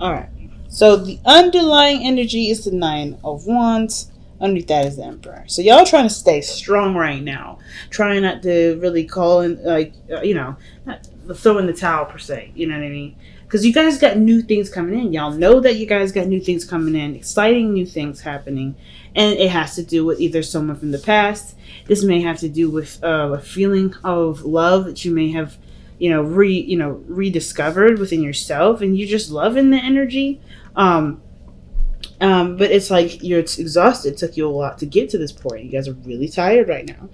All right. So the underlying energy is the Nine of Wands. Underneath that is the Emperor. So y'all trying to stay strong right now. Trying not to really call in, not throw in the towel per se. You know what I mean? Because you guys got new things coming in. Y'all know that you guys got new things coming in. Exciting new things happening. And it has to do with either someone from the past. This may have to do with a feeling of love that you may have rediscovered within yourself, and you just loving the energy. But it's like you're exhausted. It took you a lot to get to this point. You guys are really tired right now,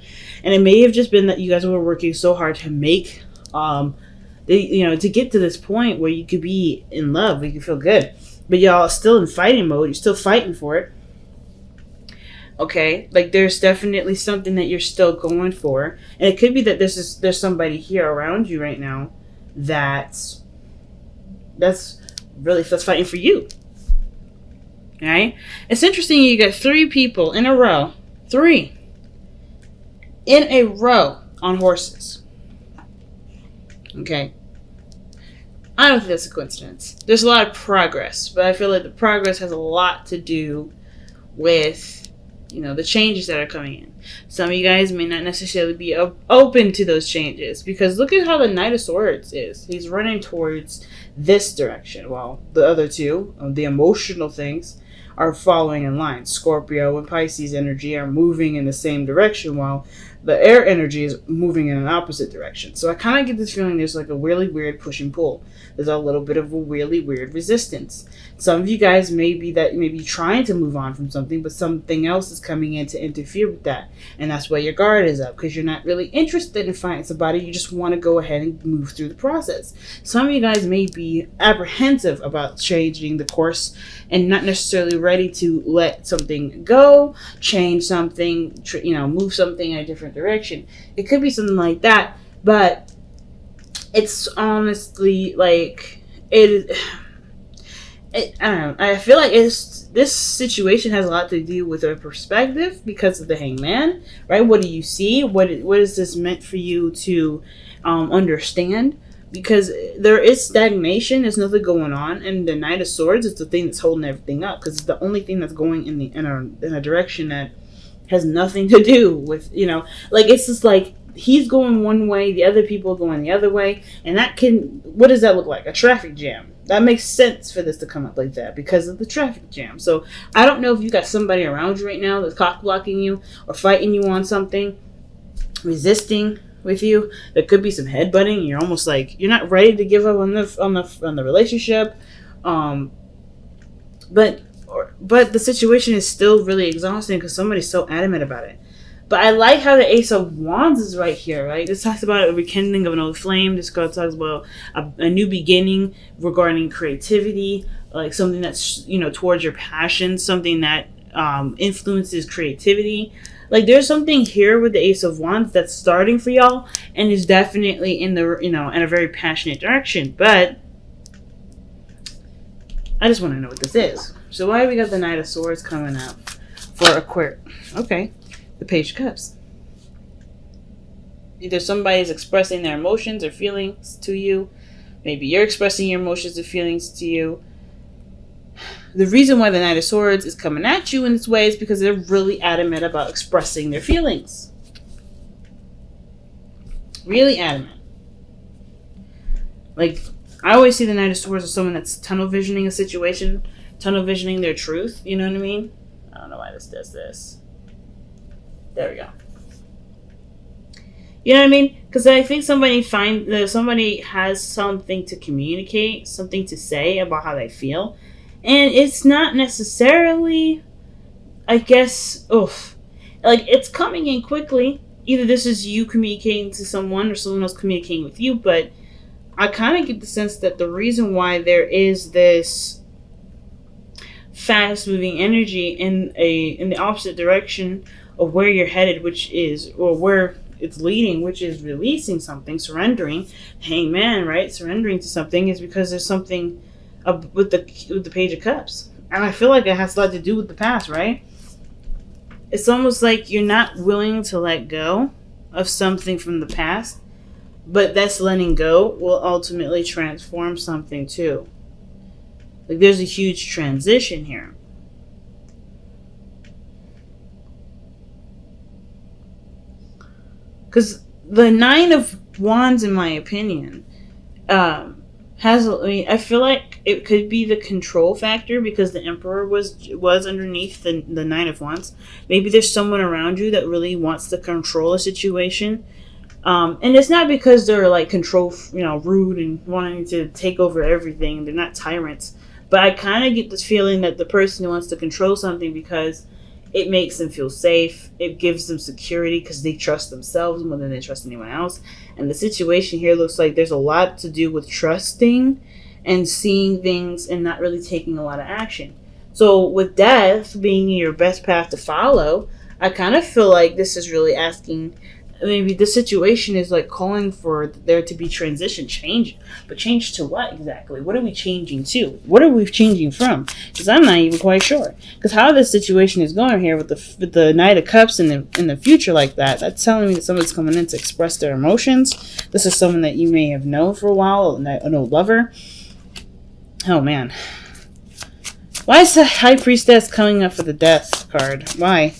and it may have just been that you guys were working so hard to make, to get to this point where you could be in love, where you could feel good, but y'all are still in fighting mode. You're still fighting for it. Okay, like there's definitely something that you're still going for, and it could be that there's somebody here around you right now that's fighting for you. All right, it's interesting. You got 3 people in a row, 3 in a row on horses. Okay, I don't think that's a coincidence. There's a lot of progress, but I feel like the progress has a lot to do with the changes that are coming in. Some of you guys may not necessarily be open to those changes, because look at how the Knight of Swords is. He's running towards this direction, while the other 2, the emotional things, are following in line. Scorpio and Pisces energy are moving in the same direction, while the air energy is moving in an opposite direction. So I kind of get this feeling there's like a really weird push and pull. There's a little bit of a really weird resistance. Some of you guys may be trying to move on from something, but something else is coming in to interfere with that. And that's why your guard is up, because you're not really interested in finding somebody. You just want to go ahead and move through the process. Some of you guys may be apprehensive about changing the course and not necessarily ready to let something go, change something, move something in a different direction. It could be something like that, but it's honestly like I don't know. I feel like this situation has a lot to do with a perspective because of the Hangman, right? What do you see? What is this meant for you to understand? Because there is stagnation. There's nothing going on, and the Knight of Swords is the thing that's holding everything up, because it's the only thing that's going in a direction that has nothing to do with it's just like he's going one way, the other people are going the other way, and what does that look like? A traffic jam. That makes sense for this to come up like that because of the traffic jam. So I don't know if you got somebody around you right now that's cock blocking you or fighting you on something, resisting with you. There could be some headbutting. You're almost like you're not ready to give up on the relationship, but the situation is still really exhausting because somebody's so adamant about it. But I like how the Ace of Wands is right here, right? This talks about a rekindling of an old flame. This card talks about a new beginning regarding creativity, like something that's, towards your passion, something that influences creativity. Like there's something here with the Ace of Wands that's starting for y'all and is definitely in a very passionate direction. But I just want to know what this is. So why we got the Knight of Swords coming up for Aquarius? Okay. The Page of Cups. Either somebody's expressing their emotions or feelings to you. Maybe you're expressing your emotions or feelings to you. The reason why the Knight of Swords is coming at you in this way is because they're really adamant about expressing their feelings. Really adamant. Like, I always see the Knight of Swords as someone that's tunnel visioning a situation, tunnel visioning their truth. You know what I mean? I don't know why this does this. There we go. You know what I mean? Because I think somebody has something to communicate, something to say about how they feel. And it's not necessarily, I guess, it's coming in quickly. Either this is you communicating to someone or someone else communicating with you. But I kind of get the sense that the reason why there is this fast-moving energy in the opposite direction of where you're headed, or where it's leading, which is releasing something, surrendering, Hangman, right? Surrendering to something is because there's something with the Page of Cups. And I feel like it has a lot to do with the past, right? It's almost like you're not willing to let go of something from the past, but that's letting go will ultimately transform something too. Like, there's a huge transition here. Because the Nine of Wands, in my opinion, I feel like it could be the control factor, because the Emperor was underneath the Nine of Wands. Maybe there's someone around you that really wants to control a situation. And it's not because they're like rude and wanting to take over everything. They're not tyrants. But I kind of get this feeling that the person wants to control something because it makes them feel safe. It gives them security because they trust themselves more than they trust anyone else. And the situation here looks like there's a lot to do with trusting and seeing things and not really taking a lot of action. So with death being your best path to follow, I kind of feel like this is really asking, maybe the situation is like calling for there to be transition, change. But change to what exactly? What are we changing to? What are we changing from? Because I'm not even quite sure. Because how this situation is going here with the Knight of Cups in the future like that, that's telling me that someone's coming in to express their emotions. This is someone that you may have known for a while, an old lover. Oh man. Why is the High Priestess coming up for the Death card? Why?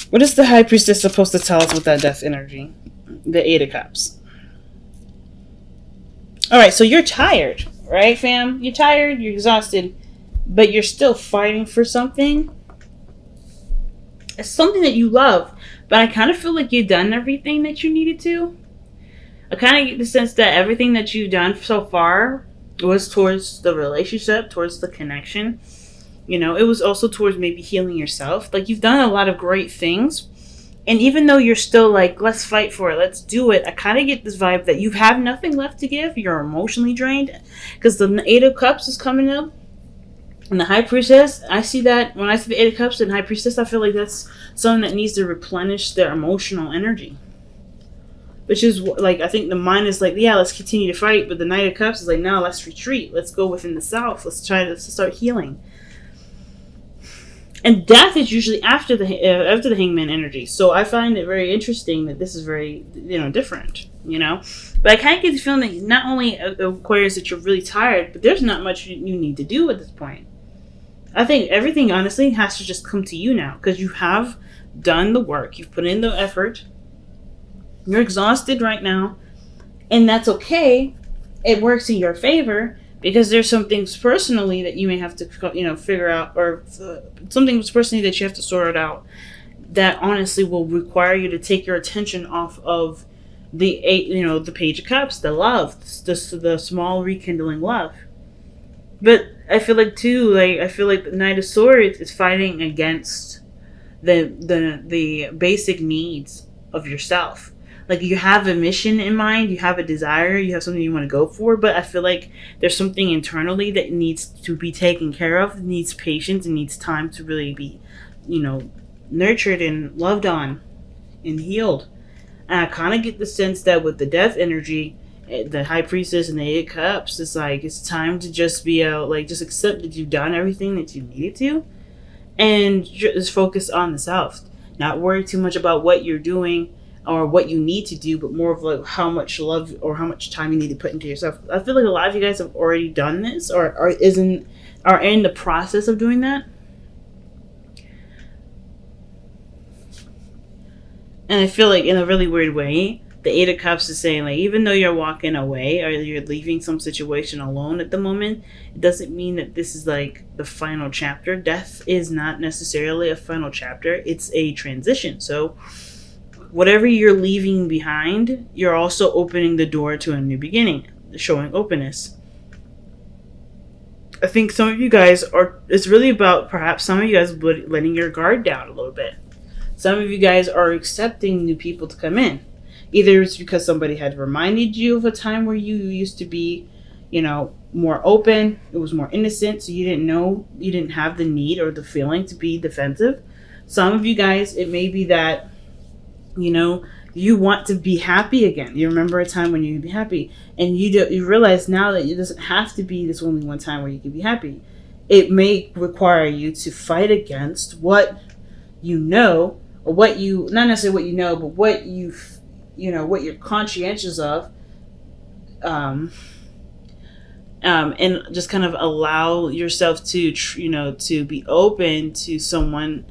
What is the High Priestess supposed to tell us with that death energy? The Eight of Cups. Alright, so you're tired, right, fam? You're tired, you're exhausted, but you're still fighting for something. It's something that you love, but I kind of feel like you've done everything that you needed to. I kind of get the sense that everything that you've done so far was towards the relationship, towards the connection. You know, it was also towards maybe healing yourself. Like, you've done a lot of great things. And even though you're still like, let's fight for it, let's do it, I kind of get this vibe that you have nothing left to give. You're emotionally drained. Because the Eight of Cups is coming up. And the High Priestess, I see that. When I see the Eight of Cups and High Priestess, I feel like that's someone that needs to replenish their emotional energy. Which is, like, I think the mind is like, yeah, let's continue to fight. But the Knight of Cups is like, no, let's retreat. Let's go within the self. Let's start healing. And death is usually after the Hangman energy. So I find it very interesting that this is very, different, But I kind of get the feeling that not only Aquarius that you're really tired, but there's not much you need to do at this point. I think everything, honestly, has to just come to you now. Because you have done the work. You've put in the effort. You're exhausted right now. And that's okay. It works in your favor. Because there's some things personally that you may have to, figure out, or something personally that you have to sort out that honestly will require you to take your attention off of the the Page of Cups, the love, the small rekindling love. But I feel like too, the Knight of Swords is fighting against the basic needs of yourself. Like, you have a mission in mind, you have a desire, you have something you want to go for, but I feel like there's something internally that needs to be taken care of, needs patience, and needs time to really be, nurtured and loved on and healed. And I kind of get the sense that with the death energy, the High Priestess and the Eight of Cups, it's like, it's time to just be just accept that you've done everything that you needed to, and just focus on the self. Not worry too much about what you're doing, or what you need to do, but more of like how much love or how much time you need to put into yourself. I feel like a lot of you guys have already done this, or are in the process of doing that. And I feel like in a really weird way, the Eight of Cups is saying, like, even though you're walking away or you're leaving some situation alone at the moment, it doesn't mean that this is like the final chapter. Death is not necessarily a final chapter. It's a transition. So whatever you're leaving behind, you're also opening the door to a new beginning, showing openness. I think some of you guys it's really about perhaps some of you guys letting your guard down a little bit. Some of you guys are accepting new people to come in. Either it's because somebody had reminded you of a time where you used to be, more open, it was more innocent, so you didn't have the need or the feeling to be defensive. Some of you guys, it may be that you want to be happy again. You remember a time when you'd be happy, and you realize now that it doesn't have to be this only one time where you can be happy. It may require you to fight against what or what you, not necessarily what but what what you're conscientious of, um, and just kind of allow yourself to to be open to someone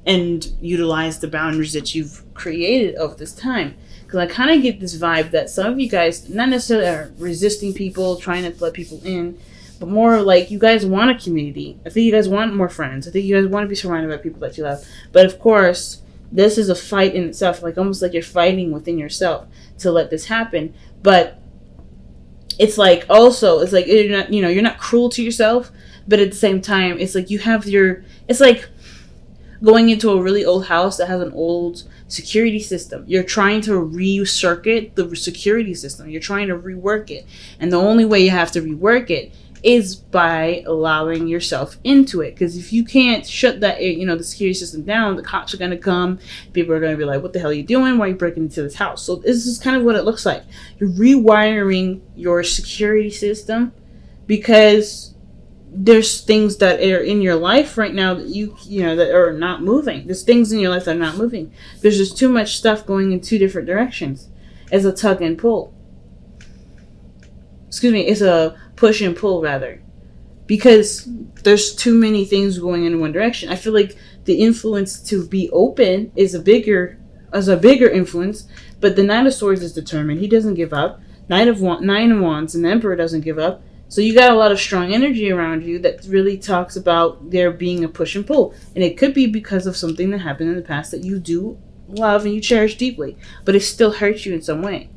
and utilize the boundaries that you've created over this time. Because I kind of get this vibe that some of you guys not necessarily are resisting people, trying to let people in, but more like you guys want a community. I think you guys want more friends. I think you guys want to be surrounded by people that you love. But of course, this is a fight in itself, like almost like you're fighting within yourself to let this happen. But it's like also, it's like you're not, you're not cruel to yourself, but at the same time, it's like you have it's like going into a really old house that has an old security system. You're trying to recircuit the security system. You're trying to rework it. And the only way you have to rework it is by allowing yourself into it. Because if you can't shut that, the security system down, the cops are going to come. People are going to be like, what the hell are you doing? Why are you breaking into this house? So this is kind of what it looks like. You're rewiring your security system because there's things that are in your life right now that that are not moving. There's things in your life that are not moving. There's just too much stuff going in two different directions. It's a tug and pull. It's a push and pull rather. Because there's too many things going in one direction. I feel like the influence to be open is a bigger influence, but the Knight of Swords is determined. He doesn't give up. Nine of Wands and the Emperor doesn't give up. So you got a lot of strong energy around you that really talks about there being a push and pull. And it could be because of something that happened in the past that you do love and you cherish deeply, but it still hurts you in some way.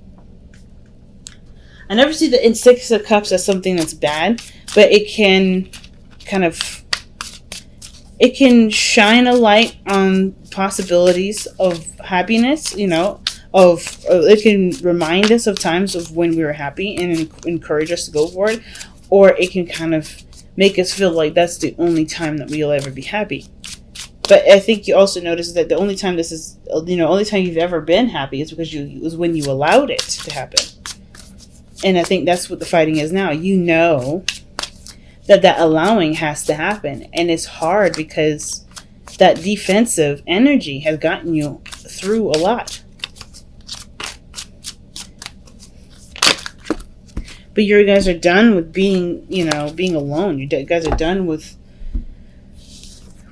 I never see the Six of Cups as something that's bad, but it can it can shine a light on possibilities of happiness, it can remind us of times of when we were happy and encourage us to go for it, or it can kind of make us feel like that's the only time that we'll ever be happy. But I think you also notice that the only time only time you've ever been happy is because it was when you allowed it to happen. And I think that's what the fighting is now. That allowing has to happen, and it's hard because that defensive energy has gotten you through a lot. But you guys are done with being alone. You guys are done with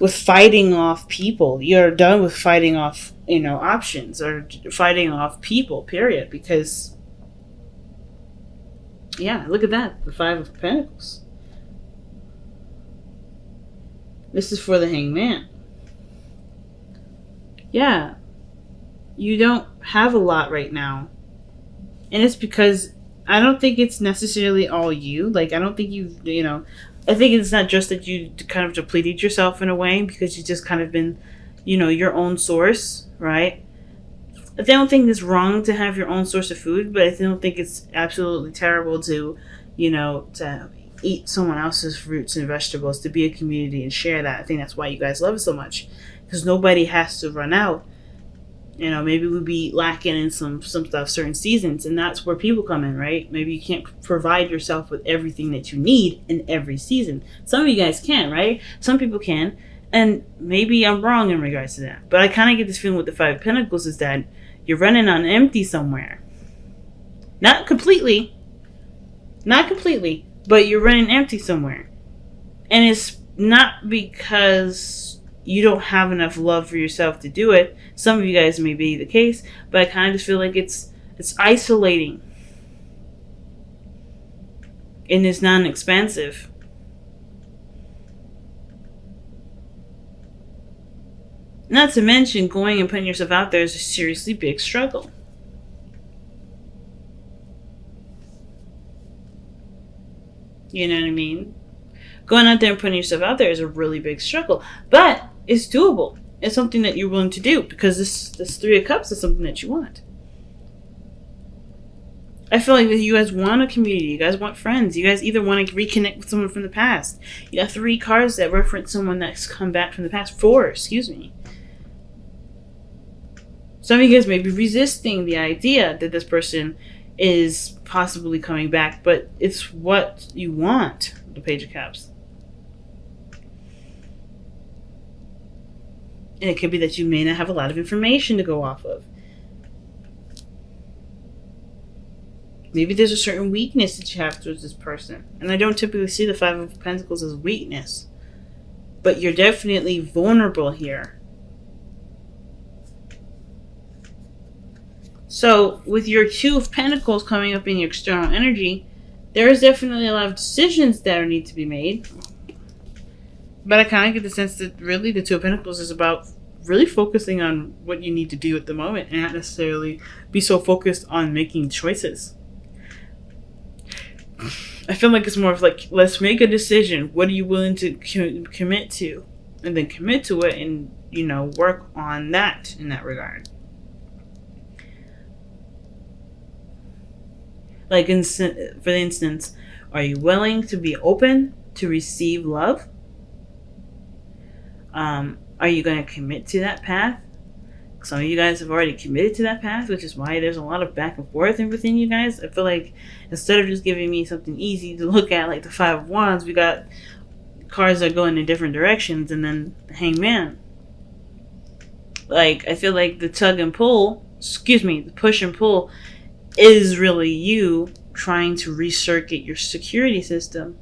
fighting off people. You're done with fighting off, options or fighting off people, period. Because, yeah, look at that. The Five of Pentacles. This is for the Hangman. Yeah. You don't have a lot right now. And it's because I don't think it's necessarily all you. Like, I don't think I think it's not just that you kind of depleted yourself in a way because you've just kind of been, your own source, right? I don't think it's wrong to have your own source of food, but I don't think it's absolutely terrible to, to eat someone else's fruits and vegetables, to be a community and share that. I think that's why you guys love it so much, because nobody has to run out. Maybe we'd be lacking in some stuff certain seasons, and that's where people come in, right? Maybe you can't provide yourself with everything that you need in every season. Some of you guys can, right? Some people can, and maybe I'm wrong in regards to that. But I kind of get this feeling with the Five of Pentacles is that you're running on empty somewhere. Not completely, but you're running empty somewhere. And it's not because you don't have enough love for yourself to do it. Some of you guys may be the case, but I kind of just feel like it's isolating. And it's non-expansive. Not to mention, going and putting yourself out there is a seriously big struggle. You know what I mean? Going out there and putting yourself out there is a really big struggle. But it's doable. It's something that you're willing to do because this Three of Cups is something that you want. I feel like you guys want a community. You guys want friends. You guys either want to reconnect with someone from the past. You got 3 cards that reference someone that's come back from the past. 4, excuse me. Some of you guys may be resisting the idea that this person is possibly coming back, but it's what you want, the Page of Cups. And it could be that you may not have a lot of information to go off of. Maybe there's a certain weakness that you have towards this person. And I don't typically see the Five of Pentacles as weakness. But you're definitely vulnerable here. So, with your Two of Pentacles coming up in your external energy, there is definitely a lot of decisions that need to be made. But I kind of get the sense that really the Two of Pentacles is about really focusing on what you need to do at the moment and not necessarily be so focused on making choices. I feel like it's more of like, let's make a decision. What are you willing to commit to? And then commit to it and, work on that in that regard. Like, for instance, are you willing to be open to receive love? Are you going to commit to that path? Some of you guys have already committed to that path, which is why there's a lot of back and forth within you guys. I feel like instead of just giving me something easy to look at, like the Five of Wands, we got cards that go in different directions, and then the Hangman. Like, I feel like the the push and pull is really you trying to recircuit your security system.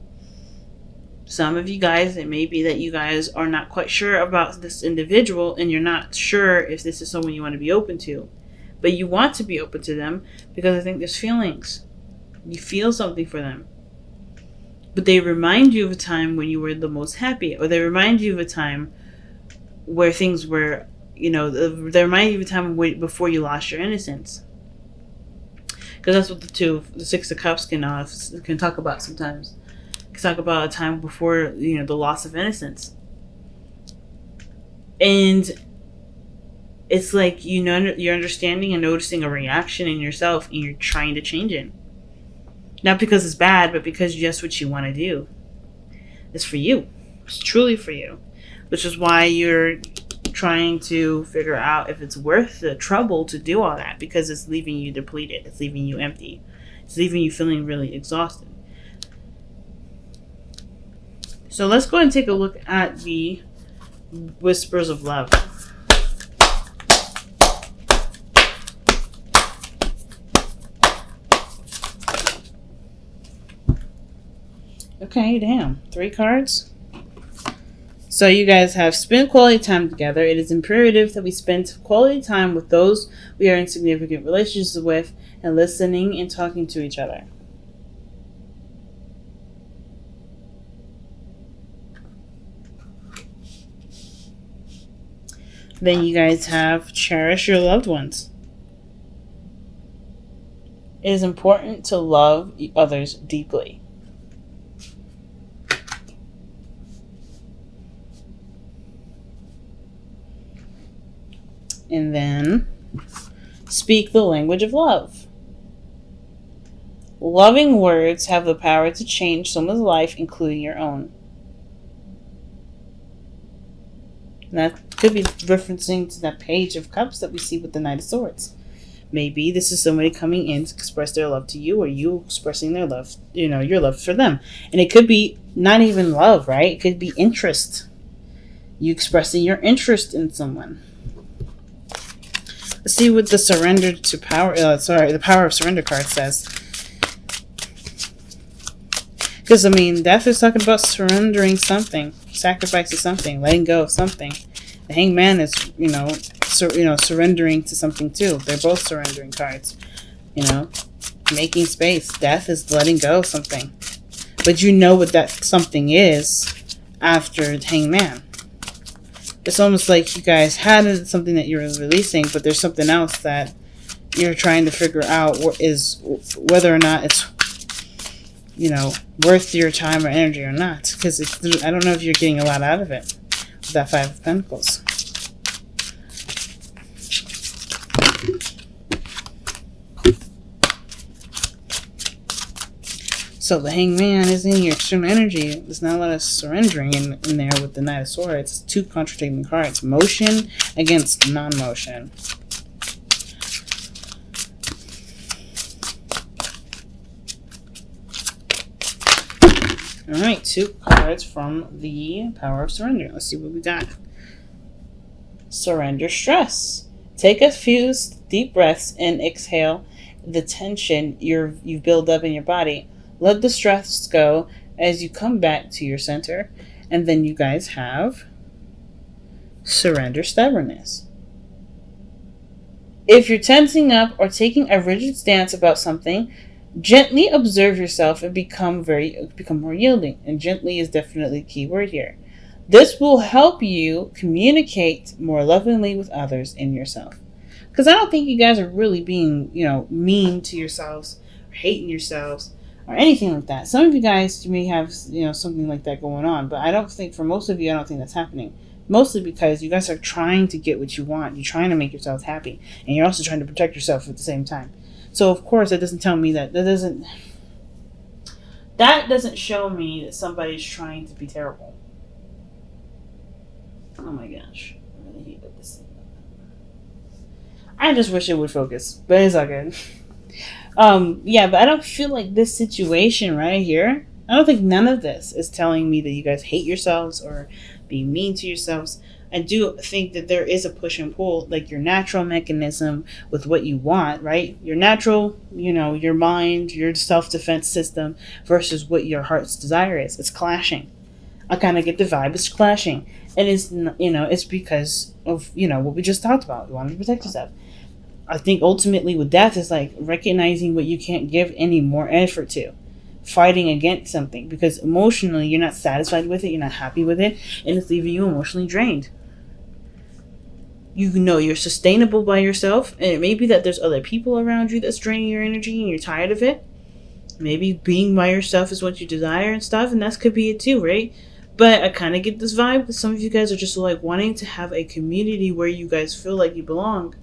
Some of you guys, it may be that you guys are not quite sure about this individual and you're not sure if this is someone you want to be open to. But you want to be open to them because I think there's feelings. You feel something for them. But they remind you of a time when you were the most happy, or they remind you of a time where things were, they remind you of a time before you lost your innocence. Because that's what the Six of Cups can talk about sometimes. Talk about a time before the loss of innocence, and it's like you're understanding and noticing a reaction in yourself, and you're trying to change it, not because it's bad, but because that's what you want to do. It's for you. It's truly for you, which is why you're trying to figure out if it's worth the trouble to do all that, because it's leaving you depleted, it's leaving you empty, it's leaving you feeling really exhausted. So let's go and take a look at the Whispers of Love. Okay, damn. 3 cards. So you guys have spent quality time together. It is imperative that we spend quality time with those we are in significant relationships with and listening and talking to each other. Then you guys have cherish your loved ones. It is important to love others deeply. And then speak the language of love. Loving words have the power to change someone's life, including your own. And that could be referencing to that Page of Cups that we see with the Knight of Swords. Maybe this is somebody coming in to express their love to you, or you expressing their love, your love for them. And it could be not even love, right? It could be interest. You expressing your interest in someone. Let's see what the the Power of Surrender card says. Because, Death is talking about surrendering something, sacrificing something, letting go of something. The Hangman is, surrendering to something too. They're both surrendering cards. Making space. Death is letting go of something. But you know what that something is after the Hangman. It's almost like you guys had something that you were releasing, but there's something else that you're trying to figure out whether or not it's worth your time or energy or not. Because I don't know if you're getting a lot out of it with that Five of Pentacles. So the Hangman is in your external energy. There's not a lot of surrendering in there with the Knight of Swords. It's 2 contradicting cards. Motion against non-motion. Alright, 2 cards from the Power of Surrender. Let's see what we got. Surrender stress. Take a few deep breaths and exhale the tension you've built up in your body. Let the stress go as you come back to your center. And then you guys have surrender stubbornness. If you're tensing up or taking a rigid stance about something, gently observe yourself and become more yielding. And gently is definitely the key word here. This will help you communicate more lovingly with others and yourself. Because I don't think you guys are really being, mean to yourselves or hating yourselves or anything like that. Some of you guys, you may have, something like that going on. But I don't think, for most of you, I don't think that's happening. Mostly because you guys are trying to get what you want. You're trying to make yourselves happy. And you're also trying to protect yourself at the same time. So, of course, that doesn't tell me that doesn't show me that somebody's trying to be terrible. Oh my gosh. I really hate what this thing. I just wish it would focus. But it's all good. But I don't feel like this situation right here, I don't think none of this is telling me that you guys hate yourselves or being mean to yourselves. I do think that there is a push and pull, like your natural mechanism with what you want, right? Your natural, your mind, your self-defense system versus what your heart's desire is. It's clashing. I kind of get the vibe. It's clashing. And it's, it's because of, what we just talked about. You want to protect yourself. I think ultimately with death is like recognizing what you can't give any more effort to. Fighting against something because emotionally you're not satisfied with it, you're not happy with it, and it's leaving you emotionally drained. You know you're sustainable by yourself, and it may be that there's other people around you that's draining your energy and you're tired of it. Maybe being by yourself is what you desire and stuff, and that could be it too, right? But I kind of get this vibe that some of you guys are just like wanting to have a community where you guys feel like you belong.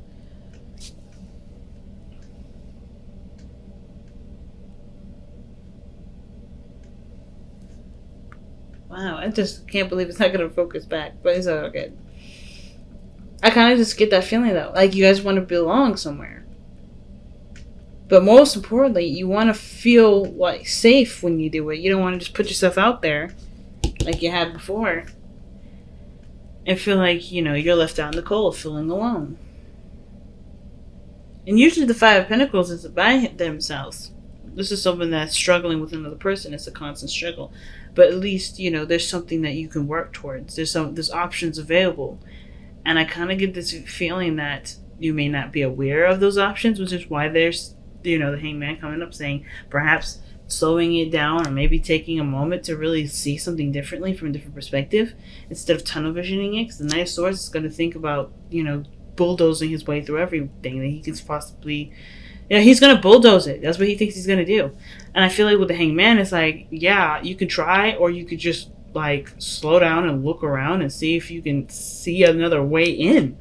Wow, I just can't believe it's not going to focus back, but it's all good. I kind of just get that feeling, though. Like, you guys want to belong somewhere. But most importantly, you want to feel, like, safe when you do it. You don't want to just put yourself out there like you had before. And feel like, you're left out in the cold, feeling alone. And usually the Five of Pentacles is by themselves. This is someone that's struggling with another person. It's a constant struggle. But at least, there's something that you can work towards. There's options available. And I kind of get this feeling that you may not be aware of those options, which is why there's, the Hangman coming up saying perhaps slowing it down or maybe taking a moment to really see something differently from a different perspective instead of tunnel visioning it. Because the Knight of Swords is going to think about, bulldozing his way through everything that he could possibly... he's going to bulldoze it. That's what he thinks he's going to do. And I feel like with the Hangman, it's like, yeah, you could try, or you could just, like, slow down and look around and see if you can see another way in.